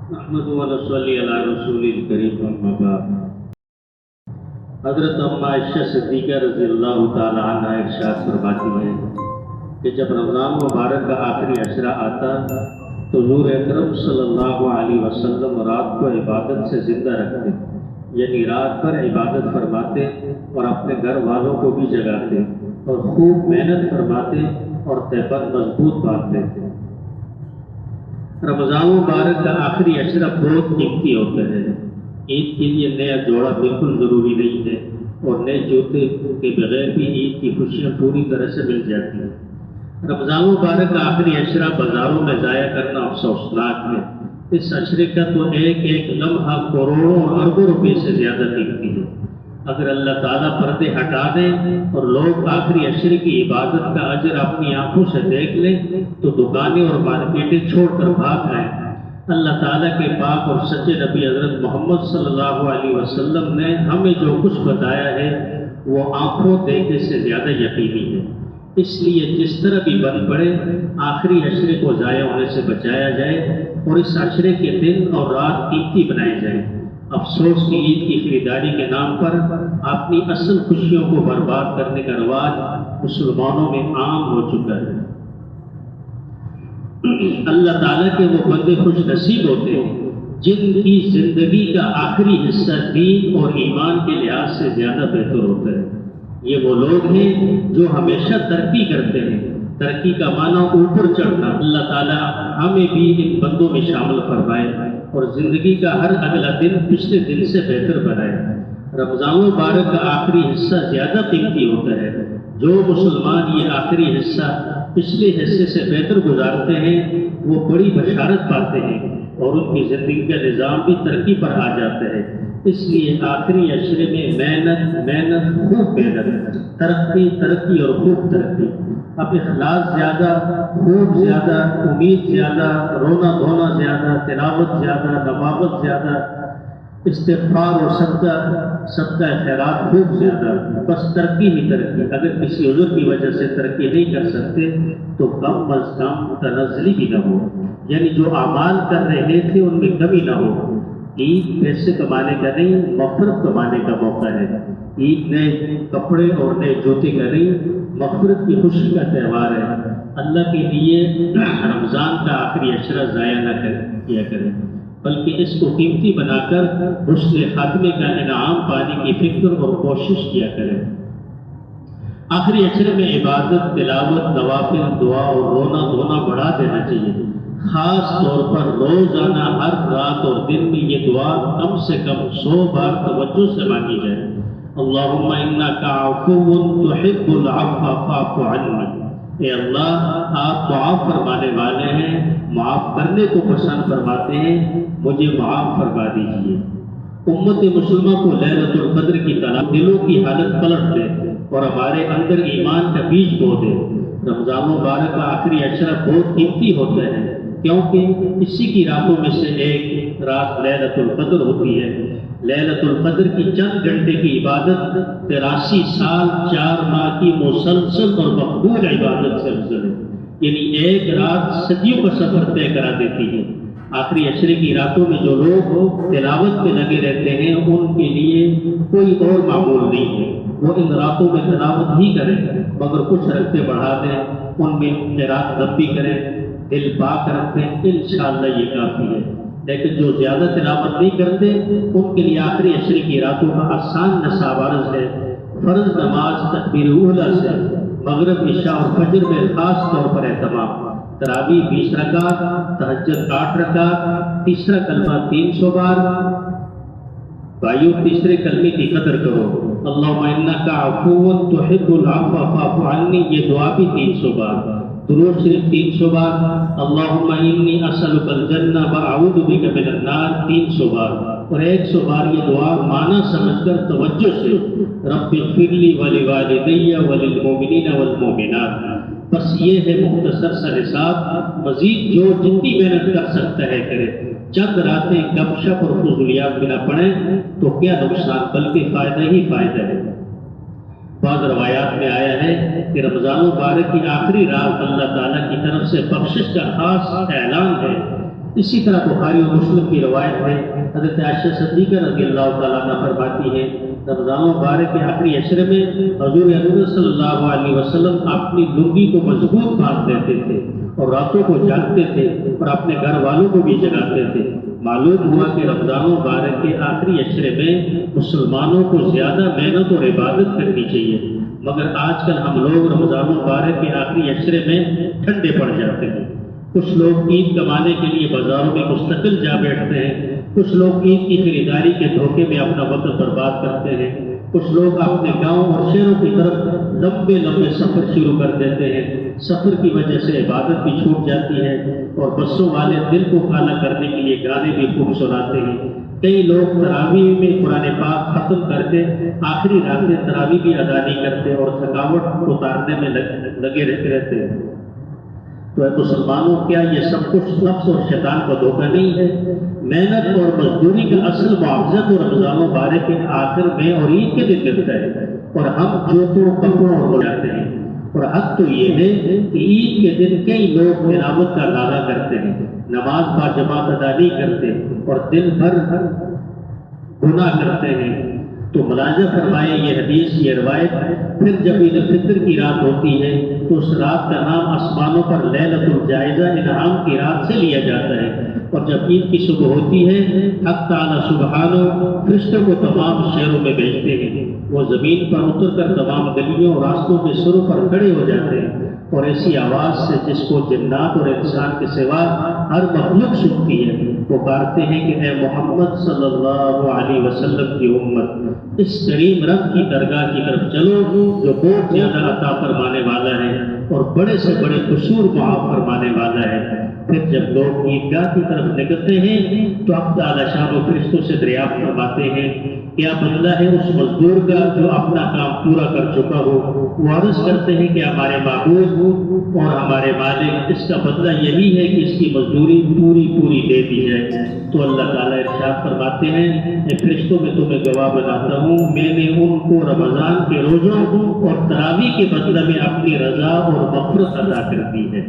نحمده ونصلي على رسول الكريم اما بعد۔ حضرت اما عائشہ صدیقہ رضی اللہ تعالی عنہ ارشاد فرماتی ہیں کہ جب رمضان مبارک کا آخری عشرہ آتا تو حضور اکرم صلی اللہ علیہ وسلم رات کو عبادت سے زندہ رکھتے، یعنی رات پر عبادت فرماتے اور اپنے گھر والوں کو بھی جگاتے اور خوب محنت فرماتے اور تہبند مضبوط باندھ لیتے۔ رمضان مبارک کا آخری عشرہ بہت قیمتی ہوتا ہے۔ عید کے لیے نیا جوڑا بالکل ضروری نہیں ہے اور نئے جوتے کے بغیر بھی عید کی خوشیاں پوری طرح سے مل جاتی ہیں۔ رمضان مبارک کا آخری عشرہ بازاروں میں ضائع کرنا افسوسناک ہے۔ اس عشرے کا تو ایک ایک لمحہ کروڑوں اور اربوں روپے سے زیادہ قیمتی ہے۔ اگر اللہ تعالیٰ پردے ہٹا دیں اور لوگ آخری عشرے کی عبادت کا اجر اپنی آنکھوں سے دیکھ لیں تو دکانیں اور مارکیٹیں چھوڑ کر بھاگ آئیں۔ اللہ تعالیٰ کے پاک اور سچے نبی حضرت محمد صلی اللہ علیہ وسلم نے ہمیں جو کچھ بتایا ہے وہ آنکھوں دیکھنے سے زیادہ یقینی ہے۔ اس لیے جس طرح بھی بن پڑے آخری عشرے کو ضائع ہونے سے بچایا جائے اور اس عشرے کے دن اور رات قیمتی بنائے جائیں۔ افسوس کی عید کی خریداری کے نام پر اپنی اصل خوشیوں کو برباد کرنے کا رواج مسلمانوں میں عام ہو چکا ہے۔ اللہ تعالیٰ کے وہ بندے خوش نصیب ہوتے ہیں جن کی زندگی کا آخری حصہ دین اور ایمان کے لحاظ سے زیادہ بہتر ہوتا ہے۔ یہ وہ لوگ ہیں جو ہمیشہ ترقی کرتے ہیں۔ ترقی کا معنی اوپر چڑھنا۔ اللہ تعالیٰ ہمیں بھی ان بندوں میں شامل فرمائے اور زندگی کا ہر اگلا دن پچھلے دن سے بہتر بنائے۔ رمضان مبارک کا آخری حصہ زیادہ قیمتی ہوتا ہے۔ جو مسلمان یہ آخری حصہ پچھلے حصے سے بہتر گزارتے ہیں وہ بڑی بشارت پاتے ہیں اور ان کی زندگی کا نظام بھی ترقی پر آ جاتا ہے۔ اس لیے آخری عشرے میں محنت خوب محنت، ترقی اور خوب ترقی۔ اب اخلاص زیادہ، خوب زیادہ، امید زیادہ، رونا دھونا زیادہ، تلاوت زیادہ، نباوت زیادہ، استغفار اور صدقہ خیرات خوب زیادہ، بس ترقی ہی ترقی۔ اگر کسی عذر کی وجہ سے ترقی نہیں کر سکتے تو کم از کم تنزلی بھی نہ ہو، یعنی جو اعمال کر رہے تھے ان میں کمی نہ ہو۔ عید پیسے کمانے کا نہیں، مغفرت کمانے کا موقع ہے۔ عید نئے کپڑے اور نئے جوتے کا نہیں، مغفرت کی خوشی کا تہوار ہے۔ اللہ کے لیے رمضان کا آخری عشرہ ضائع نہ کیا کریں بلکہ اس کو قیمتی بنا کر حسن خاتمے کا انعام پانے کی فکر اور کوشش کیا کریں۔ آخری عشرے میں عبادت، تلاوت، نوافل، دعا اور رونا دھونا بڑھا دینا چاہیے۔ خاص طور پر روزانہ ہر رات اور دن میں یہ دعا کم سے کم 100 بار توجہ سے مانگی جائے۔ اللہم انک عفو تحب العفو فاعف عنی۔ اے اللہ، آپ معاف فرمانے والے ہیں، معاف کرنے کو پسند فرماتے ہیں، مجھے معاف فرما دیجیے۔ امت مسلمہ کو لیلۃ القدر کی تلاش دلوں کی حالت پلٹ دے اور ہمارے اندر ایمان کا بیج بو دے۔ رمضان مبارک کا آخری عشرہ بہت قیمتی ہوتا ہے کیونکہ اسی کی راتوں میں سے ایک رات لیلۃ القدر ہوتی ہے۔ لیلۃ القدر کی چند گھنٹے کی عبادت 83 سال 4 ماہ کی مسلسل اور مقبول عبادت سے افضل ہے، یعنی ایک رات صدیوں کا سفر طے کرا دیتی ہے۔ آخری عشرے کی راتوں میں جو لوگ تلاوت میں لگے رہتے ہیں ان کے لیے کوئی اور معمول نہیں ہے، وہ ان راتوں میں تلاوت ہی کریں مگر کچھ رکھتے بڑھا دیں، ان میں قرات دبی کریں، دل پاک رکھیں، انشاءاللہ یہ کافی ہے۔ لیکن جو زیادہ تلاوت نہیں کرتے ان کے لیے آخری عشرے کی راتوں کا آسان نصاب عرض ہے۔ فرض نماز تکبیر اولیٰ سے مغرب، عشاء اور فجر میں خاص طور پر اہتمام۔ تراویح 20 رکعت، تہجد 8 رکعت، تیسرا کلمہ 300 بار۔ بھائیو، تیسرے کلمے کی قدر کرو۔ اللہم انک عفو تحب العفو فاعف عنی، یہ دعا بھی 300 بار۔ درود شریف 300 بار۔ اللہم انی اسألک الجنہ واعوذ بک من النار 300 بار، اور 100 بار یہ دعا معنی سمجھ کر توجہ سے رب اغفر لی ولوالدی وللمؤمنین والمؤمنات۔ بس یہ ہے مختصر سا نصاب۔ مزید جو جتنی محنت کر سکتا ہے کرے، چند راتیں گپ شپ اور فضولیات بنا پڑیں تو کیا نقصان، بلکہ فائدہ ہی فائدہ ہے۔ بعض روایات میں آیا ہے کہ رمضان مبارک کی آخری رات اللہ تعالیٰ کی طرف سے بخشش کا خاص اعلان ہے۔ اسی طرح بخاری و مسلم کی روایت ہے، حضرت عائشہ صدیقہ رضی اللہ تعالیٰ عنہ فرماتی ہے رمضان مبارک کے آخری عشرے میں حضور اکرم صلی اللہ علیہ وسلم اپنی لنگی کو مضبوط باندھ لیتے تھے اور راتوں کو جاگتے تھے اور اپنے گھر والوں کو بھی جگاتے تھے۔ معلوم ہوا کہ رمضان مبارک کے آخری عشرے میں مسلمانوں کو زیادہ محنت اور عبادت کرنی چاہیے، مگر آج کل ہم لوگ رمضان مبارک کے آخری عشرے میں ٹھنڈے پڑ جاتے ہیں۔ کچھ لوگ عید کمانے کے لیے بازاروں میں مستقل جا بیٹھتے ہیں، کچھ لوگ عید کی خریداری کے دھوکے میں اپنا وقت برباد کرتے ہیں، کچھ لوگ اپنے گاؤں اور شہروں کی طرف لمبے لمبے سفر شروع کر دیتے ہیں۔ سفر کی وجہ سے عبادت بھی چھوٹ جاتی ہے اور بسوں والے دل کو کالا کرنے کے لیے گانے بھی خوب سناتے ہیں۔ کئی لوگ تراویح میں قرآن پاک ختم کر کے آخری راتیں تراویح بھی ادا نہیں کرتے اور تھکاوٹ اتارنے میں لگے رہتے ہیں۔ تو مسلمانوں، کیا یہ سب کچھ نفس اور شیطان کا دھوکہ نہیں ہے؟ محنت اور مزدوری کا اصل معاوضہ تو رمضان مبارک کے آخر میں اور عید کے دن ملتا ہے، اور ہم جوتوں کپڑوں ہو جاتے ہیں۔ اور حق تو یہ ہے کہ عید کے دن کئی لوگ تلاوت کا دعویٰ کرتے ہیں، نماز با جماعت ادا نہیں کرتے اور دن بھر گناہ کرتے ہیں۔ تو ملاحظہ فرمائے یہ حدیث، یہ روایت، پھر جب عید الفطر کی رات ہوتی ہے تو اس رات کا نام آسمانوں پر لیلۃ الجائزہ انعام کی رات سے لیا جاتا ہے، اور جب عید کی صبح ہوتی ہے حق تعالیٰ سبحانہ فرشتوں کو تمام شہروں میں بھیجتے ہیں، وہ زمین پر اتر کر تمام گلیوں اور راستوں کے سروں پر کھڑے ہو جاتے ہیں، اور ایسی آواز سے جس کو جنات اور انسان کے سوا ہر مخلوق سنتی ہے، پکارتے ہیں کہ اے محمد صلی اللہ علیہ وسلم کی امت، اس کریم رب کی درگاہ کی طرف چلو جو بہت زیادہ عطا فرمانے والا ہے اور بڑے سے بڑے قصور معاف فرمانے والا ہے۔ پھر جب لوگ عیدگاہ کی طرف نکلتے ہیں تو اب تعالیٰ شان و فرشتوں سے دریافت فرماتے ہیں کیا بدلہ ہے اس مزدور کا جو اپنا کام پورا کر چکا ہو؟ وہ عرض کرتے ہیں کہ ہمارے معبود اور ہمارے مالک، اس کا بدلہ یہی ہے کہ اس کی مزدوری پوری دے دی جائے۔ تو اللہ تعالیٰ ارشاد فرماتے ہیں اے فرشتوں میں تمہیں گواہ بناتا ہوں، میں نے ان کو رمضان کے روزوں اور تراویح کے بدلہ میں اپنی رضا اور مغفرت عطا کر دی ہے۔